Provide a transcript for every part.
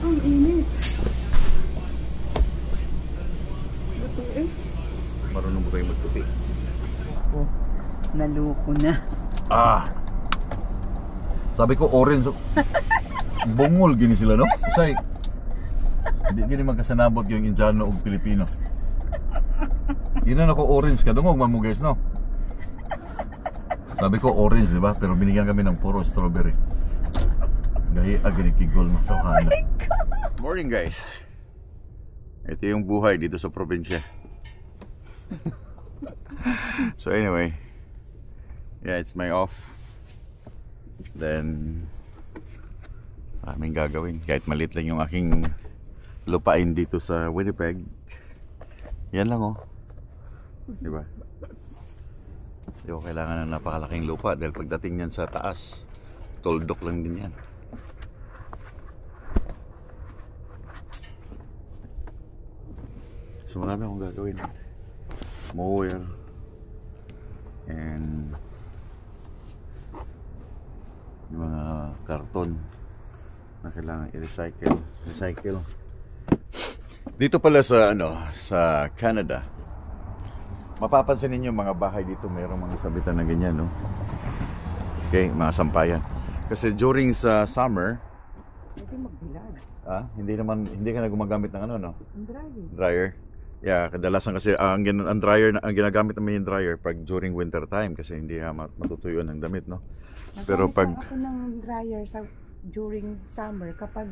ang init. Ito eh. Marunong ba kayo magtupi? Oh, naluko na. Sabi ko orange. Bungol gini sila, no? Say, hindi gini magkasanabot yung Indiano o Pilipino. Yun na ako orange ka. Dungog man mo guys, no? Sabi ko orange, di ba? Pero binigyan kami ng puro strawberry. Gahi agnikigol mo sa kana. Morning guys. Ito yung buhay dito sa probinsya. So anyway, yeah, it's my off. Then maraming gagawin. Kahit maliit lang yung aking lupain dito sa Winnipeg. Yan lang oh. Diba? Hindi ko kailangan ng napakalaking lupa dahil pagdating niyan sa taas, tuldok lang din yan. So marami akong gagawin. Mower and yung mga karton na kailangan i-recycle. Dito pala sa sa Canada, mapapansin ninyo mga bahay dito mayroong mga sabitan na ganyan, no? Okay, mga sampayan. Kasi during sa summer, Hindi magbilad. Hindi ka na gumagamit ng Dryer. dryer. Yeah, kadalasan kasi ang ginagamit naman yung dryer pag during winter time kasi hindi matutuyuan ng damit, no? Pero pag ako ng dryer during summer kapag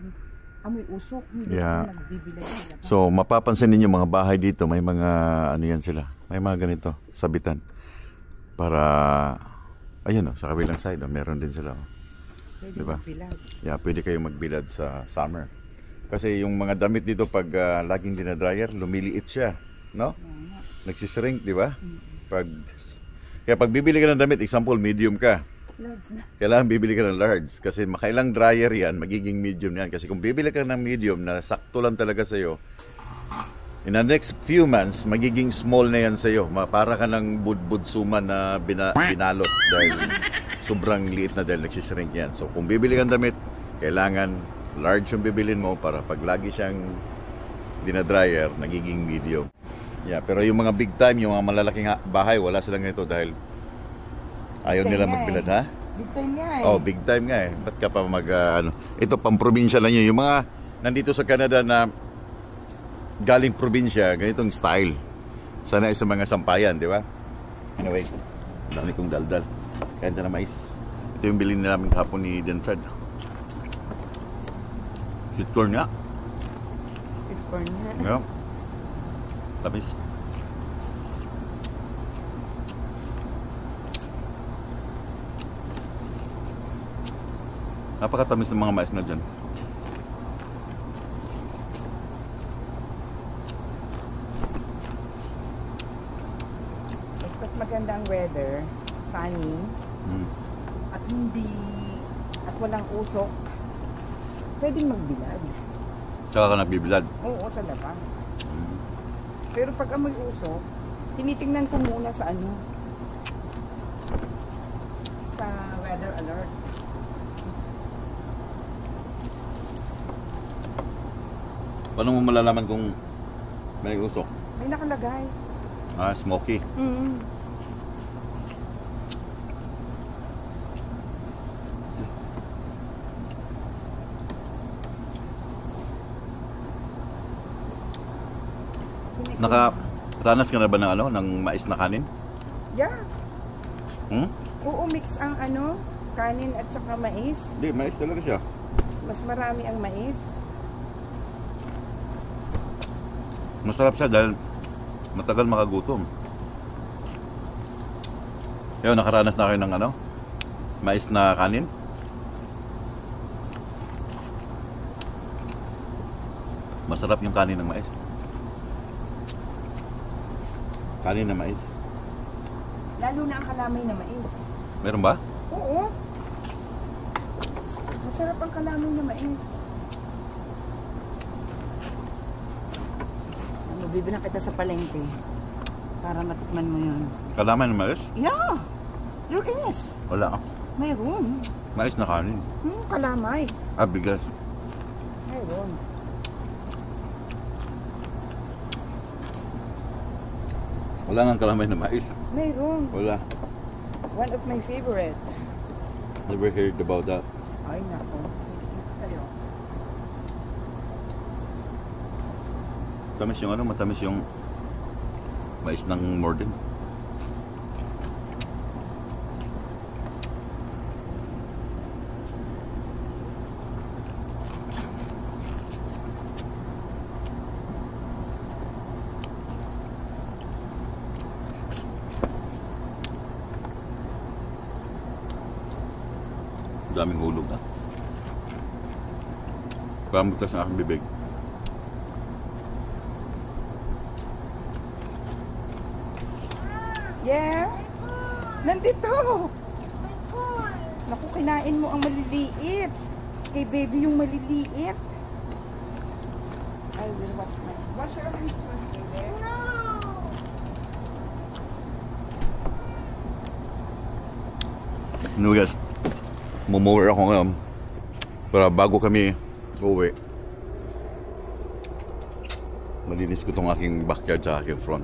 amoy usok, hindi yeah. ako nagbibilad. So mapapansin ninyo mga bahay dito may mga yan sila. May mga ganito, sabitan. Para ayun sa kabilang side, meron din sila. Pwede diba? magbilad. Yeah, pwede kayong magbilad sa summer. Kasi yung mga damit dito pag laging dinadryer, lumiliit siya, no? Nagsishrink, di ba? Kaya pag bibili ka ng damit, example, medium ka. Large na. Kailangan bibili ka ng large kasi makailang dryer yan, magiging medium yan. Kasi kung bibili ka ng medium na sakto lang talaga sa'yo, in the next few months, magiging small na yan sa'yo. Para ka ng budbud-suman na binalot dahil sobrang liit na dahil nagsishrink yan. So kung bibili ka ng damit, kailangan large yung bibilin mo para pag lagi siyang dinadryer, nagiging medium. Yeah, pero yung mga big time, yung mga malalaking bahay, wala silang ganito dahil ayaw nila magbilad, ha? Big time nga eh. Oh, big time nga eh. Ba't ka pa ito pang probinsya lang yun. Yung mga nandito sa Canada na galing probinsya, ganitong style. Sana sa mga sampayan, di ba? Anyway, dami kong daldal. Kaya na mais. Ito yung bilhin namin kahapon ni Denfred. Sweet corn nga. Sweet corn nga. Yeah. Tamis. Napakatamis ng mga mais na dyan. Basta't magandang weather, sunny, at walang usok, pwedeng magbilad. Tsaka ka nagbibilad. Oo, sa labas. Pero pag amoy usok, tinitingnan ko muna sa sa weather alert. Paano mo malalaman kung may usok? May nakalagay. Smoky. Nakaranas ka na ba ng mais na kanin? Yeah. Oo, mix ang kanin at saka mais. Hindi, mais talaga siya. Mas marami ang mais. Masarap siya dahil matagal makagutom. Yun, nakaranas na kayo ng mais na kanin? Masarap yung kanin ng mais. Kanin na mais. Lalo na ang kalamay na mais. Meron ba? Oo. Masarap ang kalamay na mais. Bibilang kita sa palengke para matikman mo yun. Kalamay na mais? Yeah! There is. Wala. Mayroon. Mais na kanin. Kalamay. Bigas. Mayroon. Mayroon. Wala nga kalamay na mais. Mayroon. Wala. One of my favorite. Never heard about that. Ay, nako. Sa'yo. Matamis yung ano, matamis yung mais ng Morden. Daming hulog na. Parang butas ng aking bibig. Yeah? Nandito! Naku, kinain mo ang maliliit. Kay baby yung maliliit. I will wash your hands first, baby. Ano guys? Mumower ako ngayon para bago kami uwi, malinis ko tong aking backyard sa aking front.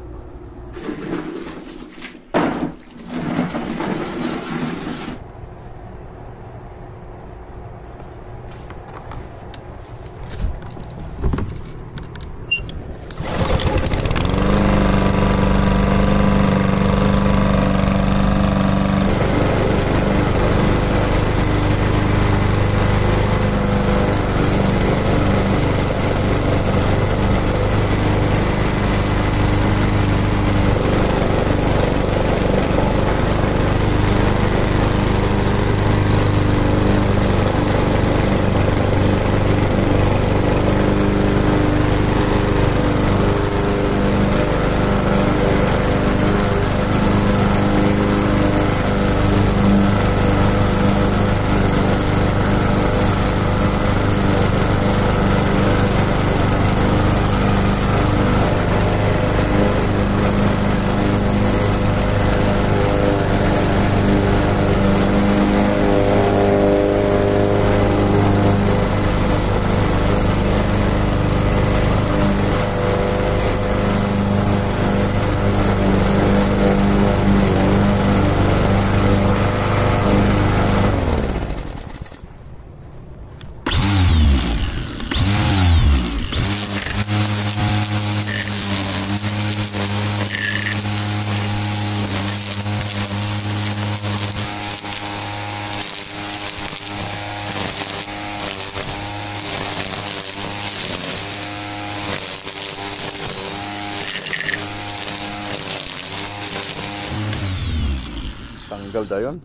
Tanggal dayon.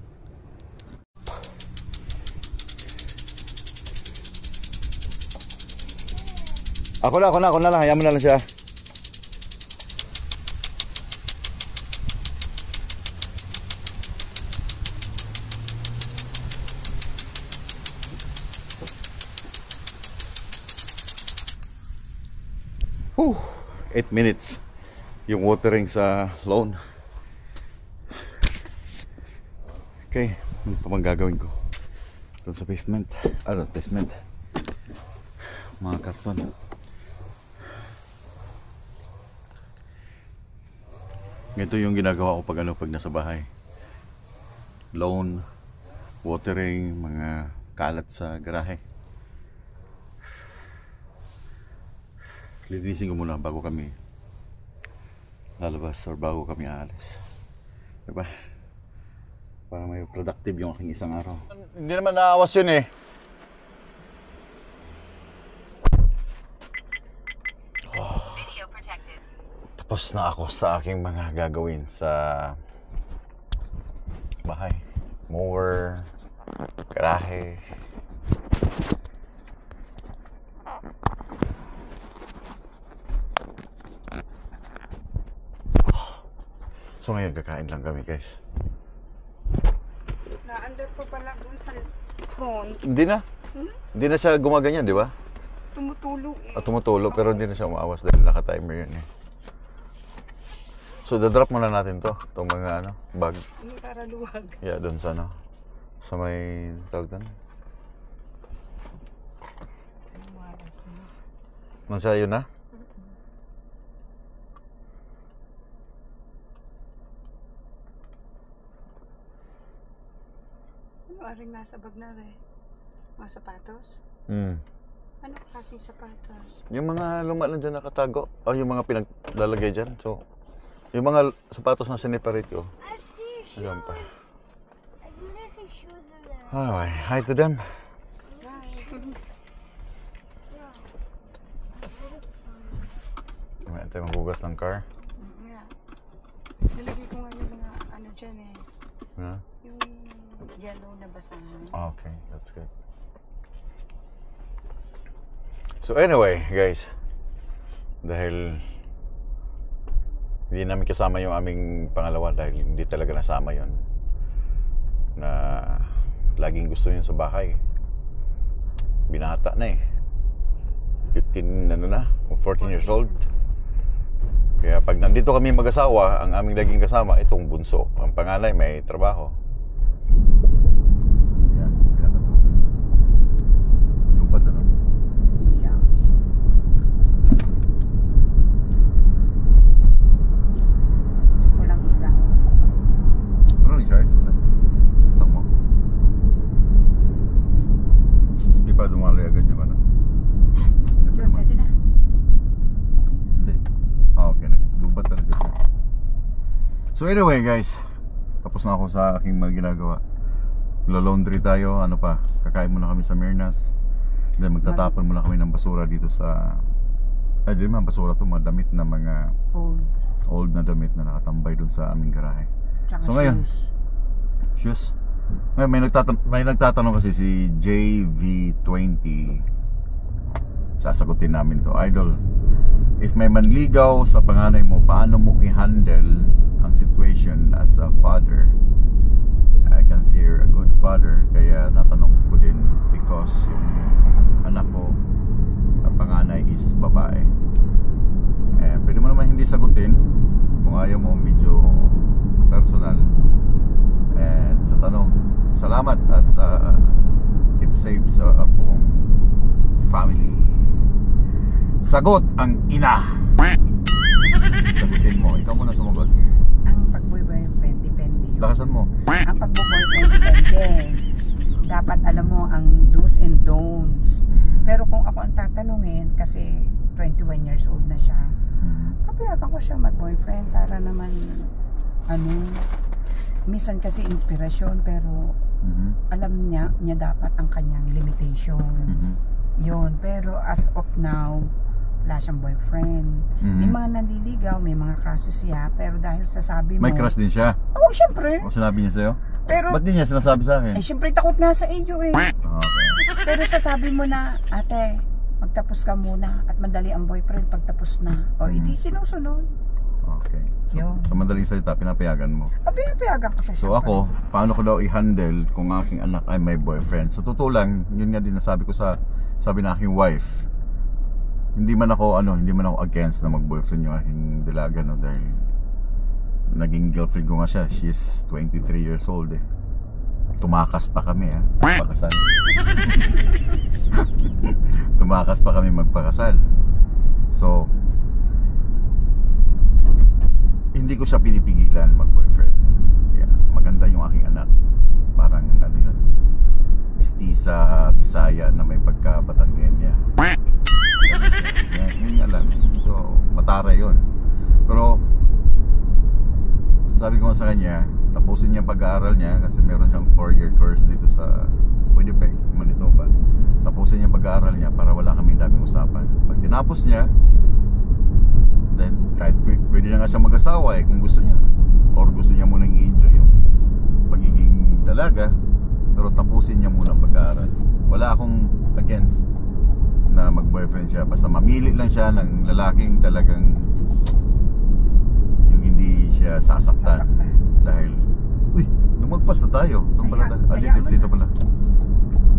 Ako na lang. Hayaan mo na lang siya. Whew, 8 minutes yung watering sa lawn. Okay, ano pa bang gagawin ko doon sa basement? Basement, mga karton. Ito yung ginagawa ko pag nasa bahay. Lawn, watering, mga kalat sa garahe. Linisin ko muna bago kami lalabas or bago kami aalis. Diba? Para may productive yung aking isang araw. Hindi naman naawas yun eh. Video protected. Tapos na ako sa aking mga gagawin sa bahay. Mower, garahe. So ngayon kakain lang kami guys. Na-under pa pala doon sa front. Hindi na. Hindi na siya gumaganyan, di ba? Tumutulog eh. Tumutulog pero hindi na siya umaawas dahil naka-timer yun eh. So dadrop muna natin itong mga bag. Para luwag. Yeah, doon sa sa may tawag doon. Nansayo na? Ano aring nasa bag na rin? Mga sapatos? Hmm. Ano klaseng sapatos? Yung mga luma lang dyan nakatago. O yung mga pinaglalagay dyan. So, yung mga sapatos na siniparate ko. I see shoes. Ayan pa. I didn't see shoes in there. Alright, hi to them. May tayo maghugas ng car. Nga. Nilagay ko nga yung mga ano dyan eh. Yeah. Yung yellow na basahan. Okay, that's good. So anyway, guys, dahil hindi namin kasama yung aming pangalawa dahil hindi talaga nasama yon na laging gusto yun sa bahay. Binata na eh. 15, ano na, 14 years old. Kaya pag nandito kami mag-asawa, ang aming laging kasama, itong bunso. Ang panganay may trabaho. Yan, pinakatubig. Lupad ano? Yeah. Walang ilaw. Ano, Richard? Saksak mo. Hindi pa dumaloy agad yung ano? Hindi pa Yun, naman. pwede na. Hindi. Ah, okay. Naglubat talaga siya. So anyway guys, tapos na ako sa aking mga ginagawa. Laundry tayo, ano pa, kakain muna kami sa Myrnas. Then magtatapon muna kami ng basura dito sa... Ay, di naman basura to, mga damit na mga old na damit na nakatambay dun sa aming garahe. Tsaka So ngayon, shoes. Ngayon, may nagtatanong kasi si JV20. Sasagutin namin to. Idol, if may manligaw sa panganay mo, paano mo i-handle ang situation as a father? I can see you're a good father, kaya natanong ko din because yung anak ko na panganay is babae. Pwede mo naman hindi sagutin kung ayaw mo, medyo personal. And sa tanong, salamat at keep safe sa buong family. Sagot ang ina. Sagutin mo. Ikaw muna sumagot. ang pag-boyfriend depende yun. Lakasan mo. Ang pag-boyfriend depende. Dapat alam mo ang do's and don'ts. Pero kung ako ang tatanungin, kasi 21 years old na siya, papayagan ko siya mag-boyfriend para naman, ano, minsan kasi inspirasyon, pero alam niya dapat ang kanyang limitation. Yun. Pero as of now, wala siyang boyfriend. May mga nanliligaw, may mga crushes siya, pero dahil sa sabi mo... May crush din siya? Oo, syempre. O sinabi niya sa'yo? Pero, Ba't di niya sinasabi sa akin? eh, syempre takot nga sa iyo eh. Okay. Pero sasabi mo na, ate, magtapos ka muna at madali ang boyfriend pagtapos na. O, hindi sinusunod. Okay. So, Yun. sa madaling salita, pinapayagan mo. Pinapayagan ko siya. So syempre. ako, paano ko daw i-handle kung aking anak ay may boyfriend? So totoo lang, yun nga din nasabi ko sabi na aking wife. Hindi man ako against na mag-boyfriend yung aking dalaga, no, dahil naging girlfriend ko nga siya. She's 23 years old eh. Tumakas pa kami magpakasal. Tumakas pa kami magpakasal. So hindi ko siya pinipigilan mag-boyfriend. Kaya maganda yung aking anak. Parang ano yun, mestiza, Bisaya na may pagka-Batangueña. Yun nga lang. So matara yun. Pero sabi ko sa kanya, tapusin niya pag-aaral niya kasi meron siyang 4-year course dito sa Winnipeg, Manitoba. Tapusin niya pag-aaral niya para wala kaming daming usapan. Pag tinapos niya, then kahit pwede na nga siya mag-asawa kung gusto niya, or gusto niya munang i-enjoy yung pagiging dalaga, pero tapusin niya muna pag-aaral. Wala akong against na mag-boyfriend siya, basta mamili lang siya ng lalaking talagang yung hindi siya sasaktan. Dahil lumagpas na tayo. Doon pala tayo. Dito pala.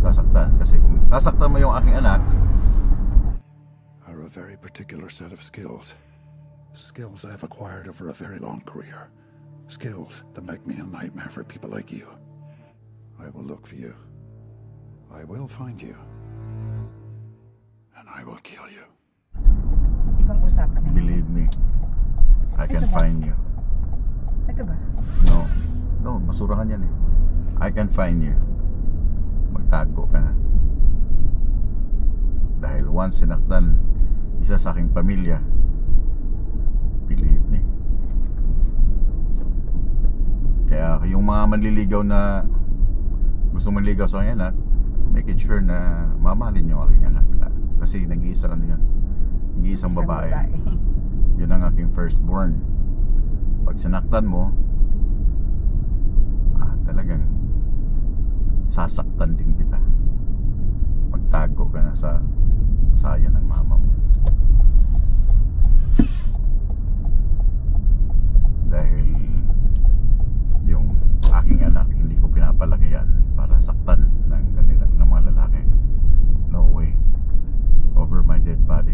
Sasaktan. Kasi kung sasaktan mo yung aking anak, are a very particular set of skills. Skills I've acquired over a very long career. Skills that make me a nightmare for people like you. I will look for you. I will find you. And I will kill you. usapan na yun. Believe me, I can Ito ba? find you. Ito ba? No, basurahan yan eh. I can find you. Magtago ka na. Dahil once sinaktan isa sa aking pamilya, believe me. Kaya yung mga manliligaw na gusto manligaw sa aking anak, make it sure na mamahalin yung aking anak. Kasi nag-iisa ano yan, nag-iisang babae. Yun ang aking firstborn. Pag sinaktan mo, talagang sasaktan din kita. Magtago ka na sa saya ng mama mo. Dahil yung aking anak, hindi ko pinapalaki yan para saktan ng mga lalaki. No way. Over my dead body.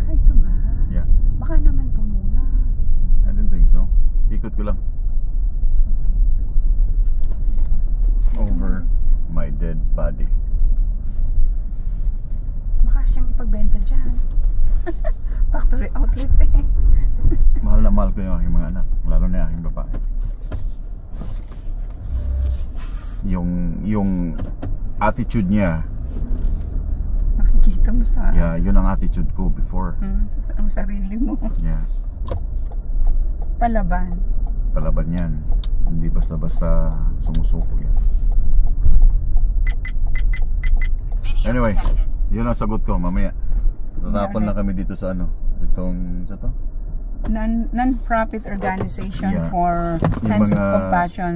Ay, ito ba? Yeah. Baka naman puno na. I didn't think so. Ikot ko lang. Over my dead body. Baka siyang ipagbenta dyan. Factory outlet eh. Mahal na mahal ko yung aking mga anak, lalo na yung aking babae. Yung attitude niya, Nakikita mo sa... yeah, yun ang attitude ko before. Sa sarili mo. Yeah, Palaban. palaban yan. Hindi basta-basta sumusuko yan. Video Anyway, protected. yun ang sagot ko mamaya. Tatapon na kami dito sa ano, itong sa to? Non-profit organization Yeah. for Yung Hands of mga- Compassion.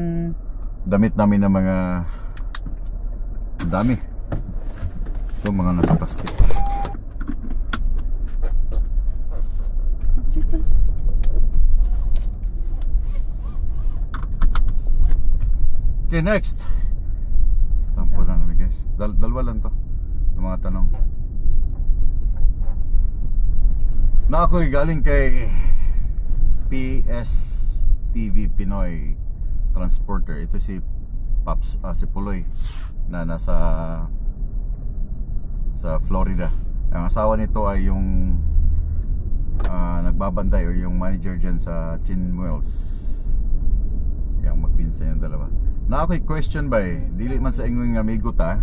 Damit namin ng mga dami. Ito mga nasa plastic. Sige. Okay, next. Tampo na namin guys. Dalawa lang to. Yung mga tanong. Na ako'y galing kay PSTV Pinoy Transporter. Ito si Paps, si Puloy na nasa sa Florida. Ang asawa nito ay yung nagbabantay o yung manager dyan sa Chinwells. Yung magpinsan yung dalawa. Na ako'y question ba eh, dili man sa ingong amigo ta.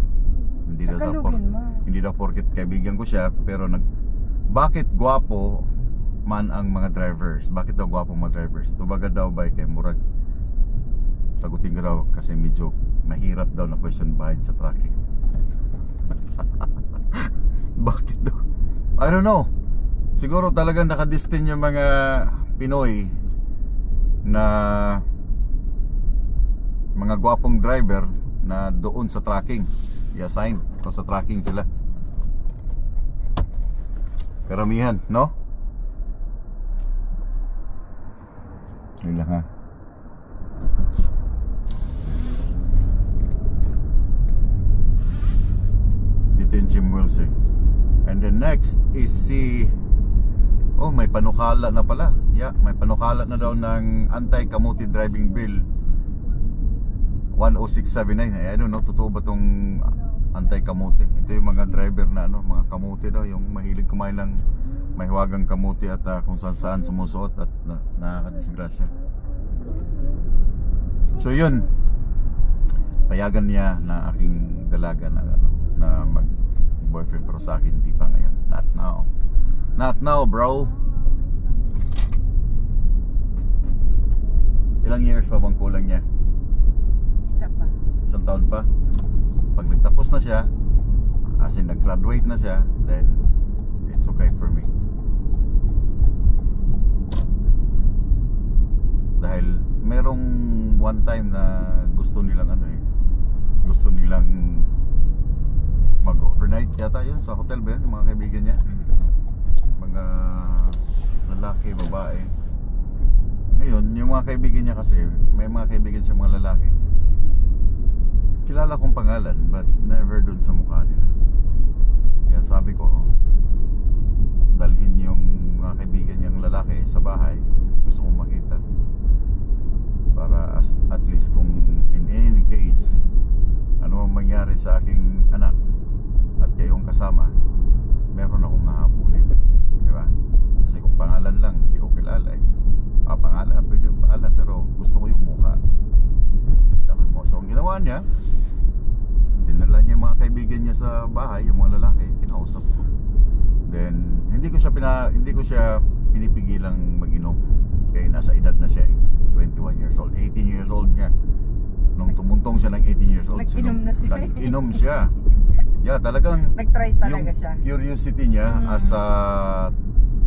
Hindi daw Tagalogin mo. hindi daw porket kaibigan ko siya, pero bakit gwapo man ang mga drivers? Bakit daw gwapo mga drivers? Tubaga daw ba kay murag sagutin ko daw kasi medyo mahirap daw na question behind sa tracking. Bakit daw? I don't know. Siguro talagang nakadestin yung mga Pinoy na mga gwapong driver na doon sa tracking. I-assign kung sa tracking sila. Karamihan, no? Yun lang ha. Dito yung Chinwells eh. And then next is si may panukala na pala. Yeah, may panukala na daw ng Anti-Kamuti Driving Bill 10679. I don't know, totoo ba tong anti-kamuti? Ito yung mga driver na mga kamuti daw, yung mahilig kumain ng mahiwagang kamuti at kung saan sumusuot at nakakadisgrasya. So yun, payagan niya na aking dalaga na mag-boyfriend, pero sa akin hindi pa ngayon. Not now. Not now, bro. Ilang years pa bang kulang niya? Isa pa. Isang taon pa. Pag nagtapos na siya, as in nag-graduate na siya, then it's okay for me. Dahil merong one time na gusto nilang gusto nilang mag-overnight yata yun sa hotel ba yun, yung mga kaibigan niya, mga lalaki, babae. Ngayon, yung mga kaibigan niya kasi, may mga kaibigan siya mga lalaki. Kilala kong pangalan but never dun sa mukha nila. Kaya sabi ko, dalhin yung mga kaibigan niyang lalaki sa bahay. Gusto kong makita para at least kung in any case ano ang mangyari sa aking anak at kayong kasama, meron akong nahabulin. Di ba? Kasi kung pangalan lang, hindi ko kilala eh. Pangalan, pwede yung pangalan, pero gusto ko yung mukha. Kita mo. So, ang ginawa niya, dinala niya yung mga kaibigan niya sa bahay, yung mga lalaki, kinausap ko. Then, hindi ko siya pinipigilang mag-inom. Kaya nasa edad na siya eh. 21 years old, 18 years old niya. Nung tumuntong siya ng 18 years old, Nag-inom na siya. Nag-inom siya. Yeah, talagang Nag-try talaga yung siya. curiosity niya as a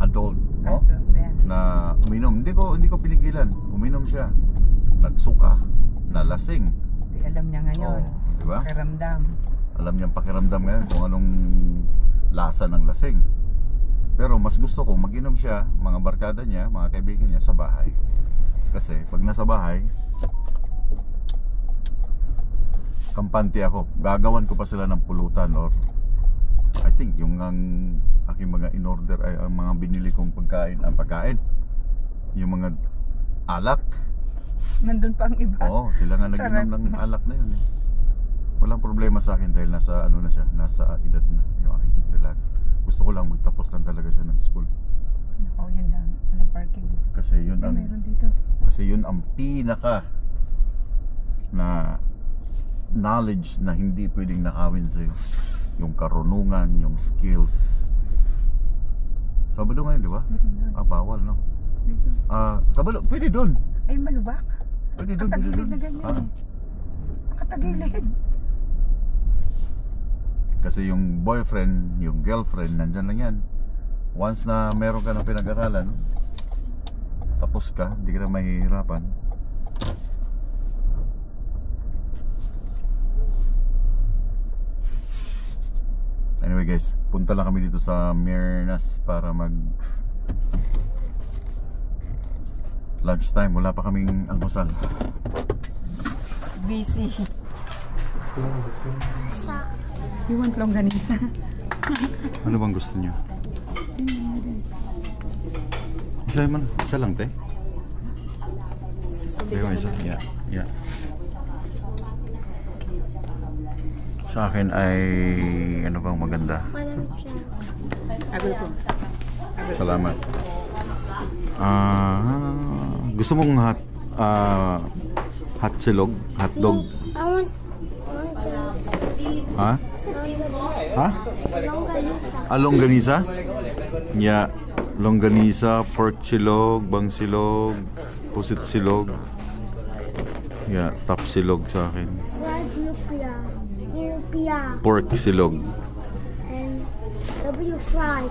adult, no? Yeah. Na uminom. Hindi ko pinigilan. Uminom siya. Nagsuka, nalasing. Di alam niya ngayon. Oh, di ba? Pakiramdam. Alam niyang pakiramdam ngayon kung anong lasa ng lasing. Pero mas gusto ko mag-inom siya, mga barkada niya, mga kaibigan niya sa bahay. Kasi pag nasa bahay, kampante ako. Gagawan ko pa sila ng pulutan or I think yung ang aking mga in-order ay ang mga binili kong pagkain, yung mga alak. Nandun pa ang iba. Oo, sila nga nag-inom ng alak na yun eh. Walang problema sa akin dahil nasa ano na siya, nasa edad na yung aking dalaga. Gusto ko lang magtapos lang talaga siya ng school. Oo, yun lang. Walang parking. Kasi yun Ay, ang meron dito. Kasi yun ang pinaka na knowledge na hindi pwedeng nakawin sa'yo. Yung karunungan, yung skills. Sabado ngayon, di ba? Bawal, no? Dito. Sabado, pwede doon. Ay, malubak. Pwede doon, pwede Katagilid doon. na ganyan eh. Katagilid. Kasi yung boyfriend, yung girlfriend, nandyan lang yan. Once na meron ka ng pinag-aralan, tapos ka, hindi ka na mahihirapan. Anyway guys, punta lang kami dito sa Myrnas para mag lunchtime. Wala pa kaming almusal. Busy. Sa You want longganisa? Ano bang gusto niyo? Isa lang, te. Isa. Yeah. Sa akin ay ano bang maganda? walang check. Agol po. Salamat. Gusto mong hot silog, hot dog? I want Ha? Ha? longganisa. Longganisa? Yeah. Longganisa, pork silog, bang silog, pusit silog. Yeah, top silog sa akin. Where's Lupia? Lupia. Pork silog. And W fry.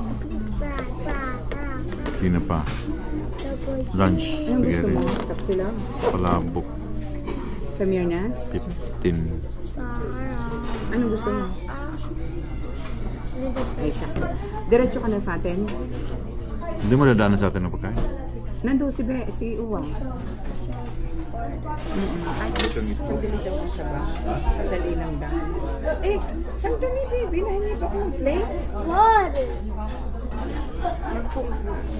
Sino pa? W. Lunch, Anong gusto spaghetti. mo? Tapsilog? Palabok, Sa Myrnas? 15. Sarah. Anong gusto mo? Ay siya. Diretso ka na sa atin? Hindi mo dadaanan sa atin ng pagkain? Nandun si Uwa. Ay, sandali daw ang saba. Sandali lang daw. Eh, sandali baby. Nahingi pa akong plate. What?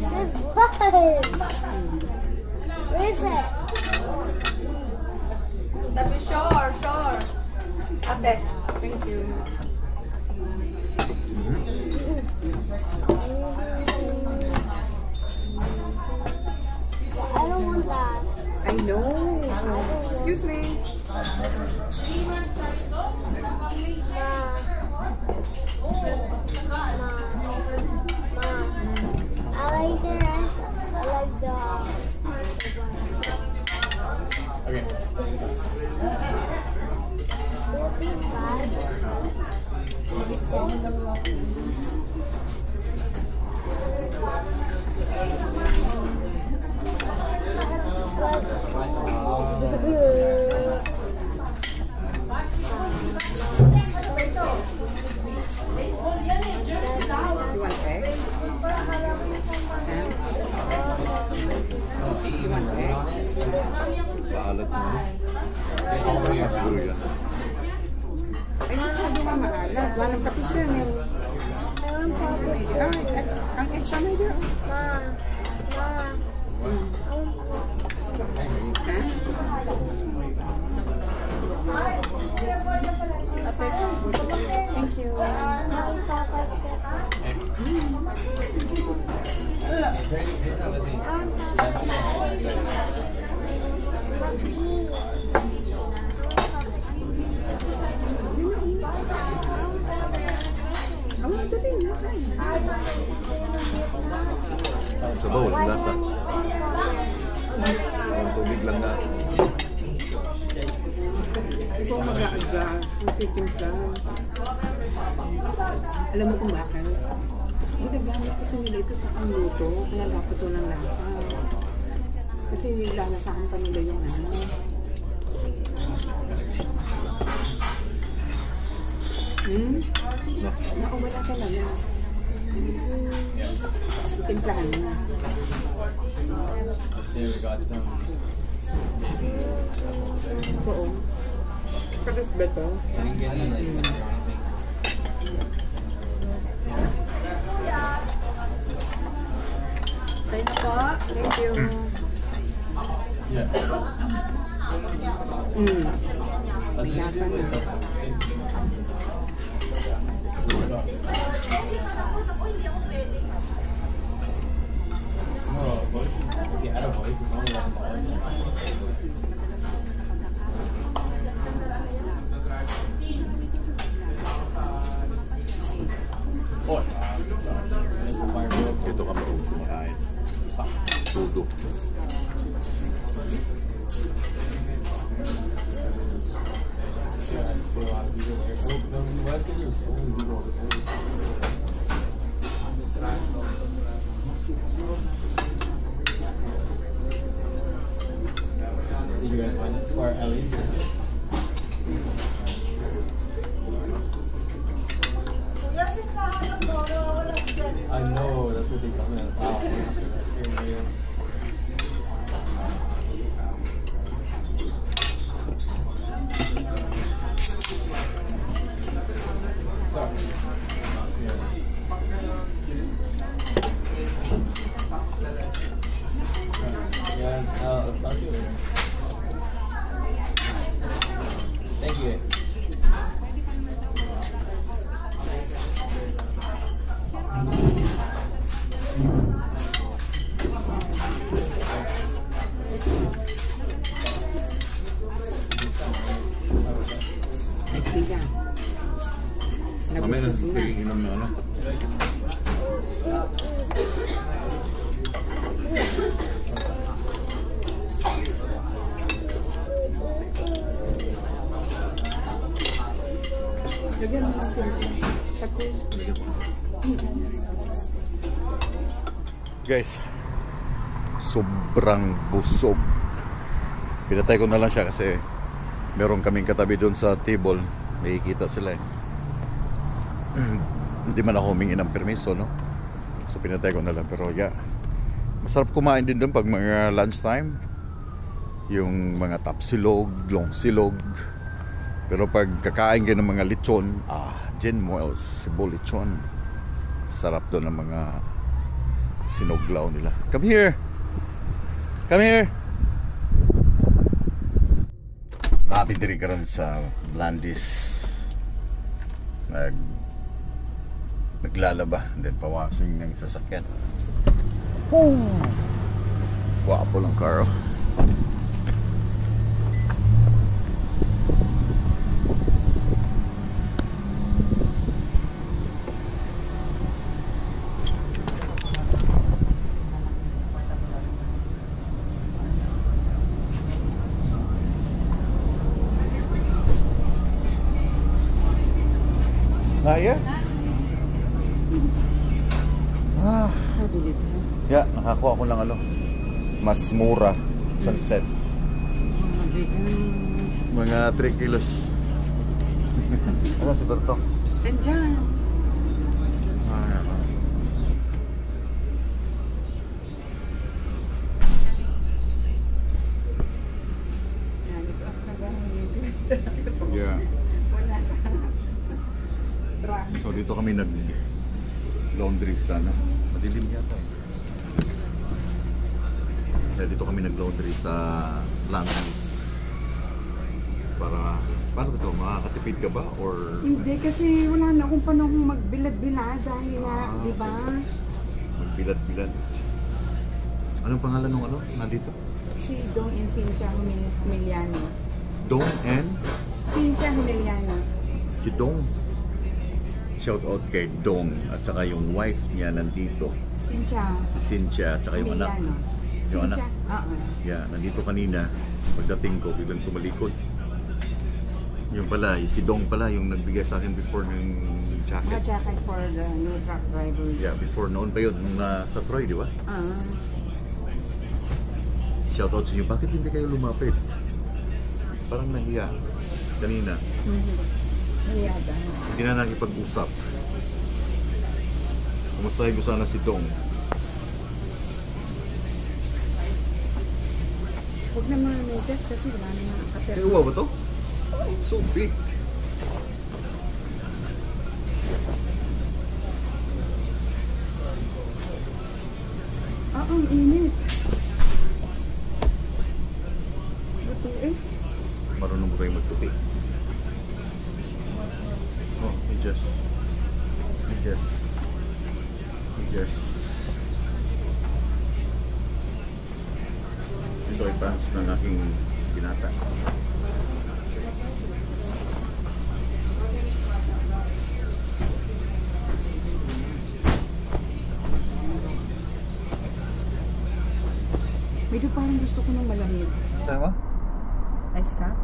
There's blood. Where is it? Sabi, sure. Ate. Thank you. I don't want that. I know. Excuse me. I like the rest. I like the. Okay. This is bad. You want eggs? You want eggs? Paalat mo. Siguro yan. Ay, hindi nga maalat. Walang kapis yan eh. Ang egg pa may doon. Thank you. Sabaw, walang lasa. Parang tubig lang na. Ikaw mag-aagas, nagtitimpla. Alam mo kung bakit? Ginagamit kasi nila ito sa pangluto, kaya dapat walang lasa. Kasi nilalasahan pa nila yung ano. Nakawala talaga. Timplahan mo. Oo. Kakas ba ito? Tayo na po. Thank you. May lasa na. Ito ka marunong kumakain. Tudo. Did you guys want it for at least this year? I know, that's what they told me. Wow. Yes, I'll talk to you later. Thank you. Sila. Mamaya na inom na ano. Lagyan mo natin. Tapos, Guys, sobrang busog. Pinatay ko na lang siya kasi meron kaming katabi doon sa table. May kita sila eh. Hindi man ako humingi ng permiso, no? So pinatay ko na lang. Pero yeah, masarap kumain din doon pag mga lunchtime. Yung mga tapsilog, long silog. Pero pag kakain kayo ng mga lechon, Jen Moels, Cebu lechon. Sarap doon ng mga sinuglaw nila. Come here! Come here! Nakapidiri ka rin sa Blandis. Naglalaba. And then pawashing ng sasakyan. Woo! Wapo lang car. Naya? Yeah, nakakuha ko ng ano, mas mura sunset. Mga 3 kilos. Ano si Berto? Diyan. Yeah. So dito kami nag-laundry sana. Madilim yata eh. Kaya dito kami nag-laundry sa Blandis. Para, paano ito? Makakatipid ka ba? Or Hindi kasi wala na akong panahon magbilad-bilad dahil nga, di ba? magbilad-bilad? Anong pangalan ng ano? Nandito? Si Dong and Cynthia Humiliano. Dong and? Cynthia Humiliano. Si Dong. shout out kay Dong at saka yung wife niya nandito, Cynthia. si Cynthia at saka yung anak. Emiliano. Yung anak. Cynthia. Oo. Yeah, nandito kanina. Pagdating ko, biglang tumalikod. Yung pala, si Dong pala yung nagbigay sa akin before ng Mga jacket. jacket for the new truck driver. Yeah, before noon pa yun, nung nasa Troy, di ba? Shout out sa inyo, bakit hindi kayo lumapit? Parang nahiya. Kanina, Niyada. hindi na nakipag-usap. Kumustahin ko sana si Dong. Huwag naman megas kasi wala naman ang kapit. Ay, uwa ba to? Oh, so big. Ang init. Ito eh. Marunong ba kayo magtupi? Oh, we just ito ay pants ng aking binata. Medyo parang gusto ko ng malamig. Saan ba? Ice cup?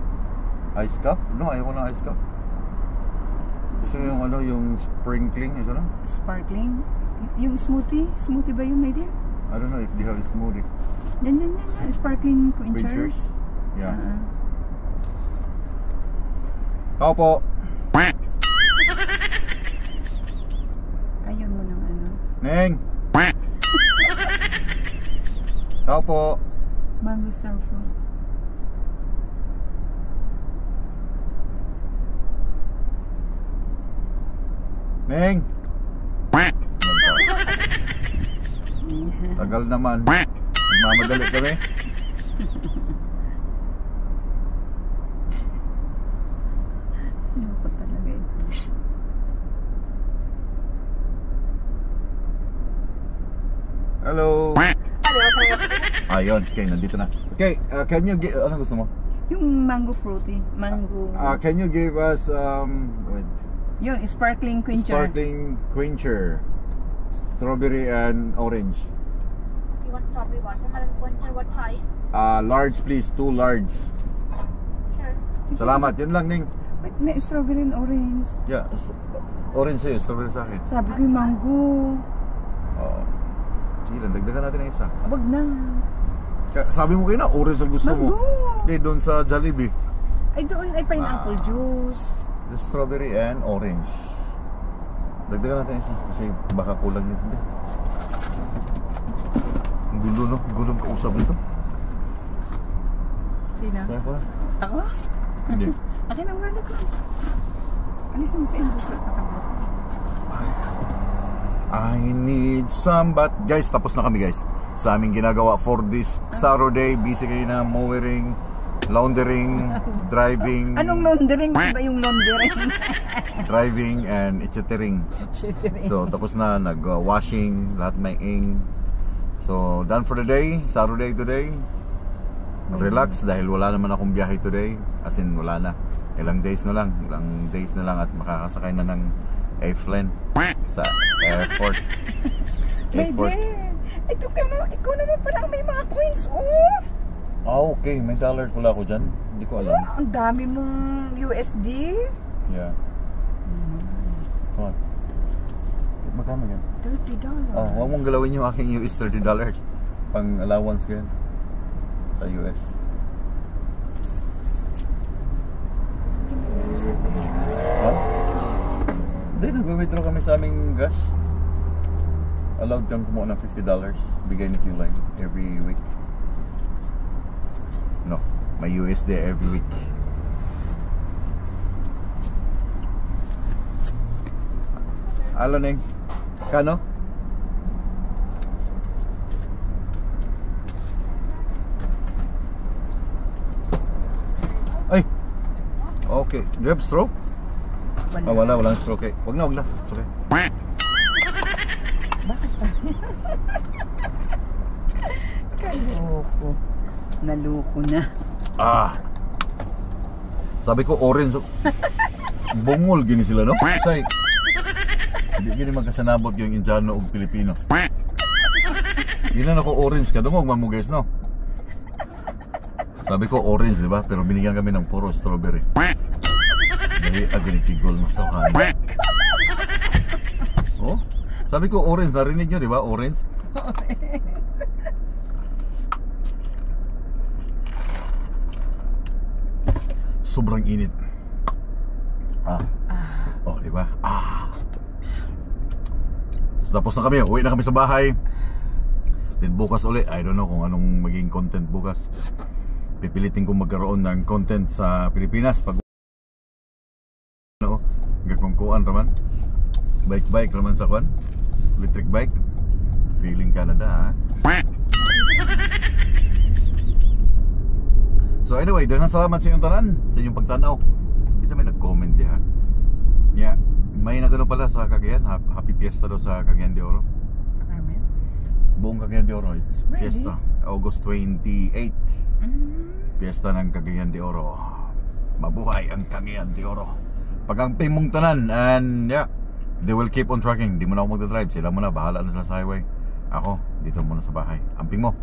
Ice cup? No, ayoko ng ice cup. Gusto mo yung ano, yung sprinkling, is ano? Sparkling? Yung smoothie? Smoothie ba yung idea? I don't know if they have a smoothie. Yan. Sparkling quenchers. Quenchers? Yeah. Ah. Tao po. Ayun mo ng ano. Neng. Tao po. Mango star fruit. Neng. Tagal naman. Nagmamadali kami. Ano pa talaga eh. Hello. Ayun, okay, nandito na. Okay, can you give, ano gusto mo? Yung mango fruity. Mango. Can you give us wait, Yun, sparkling quencher. sparkling quencher, strawberry and orange. You want strawberry watermelon quencher? What size? Large please, 2 large. Sure. Salamat, yun lang Ning. Wait, may strawberry and orange. Yeah, orange sa'yo, strawberry sa akin. Sabi ko yung mango. Sige lang, dagdagan natin ng isa. Wag na. Sabi mo kayo na, orange ang gusto mo. Mango. Okay, doon sa Jollibee. Ay, doon ay pineapple juice. The strawberry and orange. Dagdagan natin isa kasi baka kulang yun. Hindi. Ang gulo no? Ang gulong kausap nito. Sino? Kaya ko na. Ako? Hindi. Akin ang wallet ko. Alisin mo sa inbox at kakabot. I need some but guys, tapos na kami guys sa aming ginagawa for this Saturday. Busy kayo na mowering, laundering, driving. Anong laundering? Iba yung laundering. Driving and etcetering. So tapos na, nag-washing, lahat may ing. So done for the day, Saturday today. Relax dahil wala naman akong biyahe today. As in wala na. Ilang days na lang at makakasakay na ng A-plane sa airport. Airport. Ito ka na, ikaw naman pala may mga coins, oh! Okay, may dollar pala ako dyan. Hindi ko alam. Ang dami mong USD. Yeah. Come on. Magkano yan? $30. Huwag mong galawin yung aking US $30. Pang allowance ko yan. Sa US. Huh? Hindi, nag-withdraw kami sa aming gas. Allowed kang kumuha ng $50. Bigay ni Q-Line every week. No, may USD every week. Alo Neng, kano? Ay! Okay, do you have stroke? Walang stroke eh. Wag na. It's okay. Naluko na. Sabi ko orange. Bungol gini sila no? Say. Hindi gini magkasanabot yung Indiano ug Pilipino. Ginan ako orange kadungog man mo guys no. Sabi ko orange, di ba? Pero binigyan kami ng puro strawberry. Dahil agritigol mo sa kanin. Oh, sabi ko orange, narinig nyo, di ba? Orange. Sobrang init. Oh, di ba? So, tapos na kami, uwi na kami sa bahay. Then bukas uli, I don't know kung anong magiging content bukas. Pipilitin kong magkaroon ng content sa Pilipinas pag gakongkuan raman. Bike raman sa kwan. Electric bike. Feeling Canada, ha? So anyway, daghang salamat sa inyong tanan, sa inyong pagtanaw. Kasi may nag-comment diha. Yeah, may nagano pala sa Cagayan, happy fiesta daw sa Cagayan de Oro. Sa Carmen? Buong Cagayan de Oro, it's Really? fiesta. August 28. Fiesta ng Cagayan de Oro. Mabuhay ang Cagayan de Oro. Pag-amping mong tanan, and yeah, they will keep on tracking. Di mo na ako magdadrive, sila muna, bahala na sila sa highway. Ako, dito muna sa bahay. Amping mo.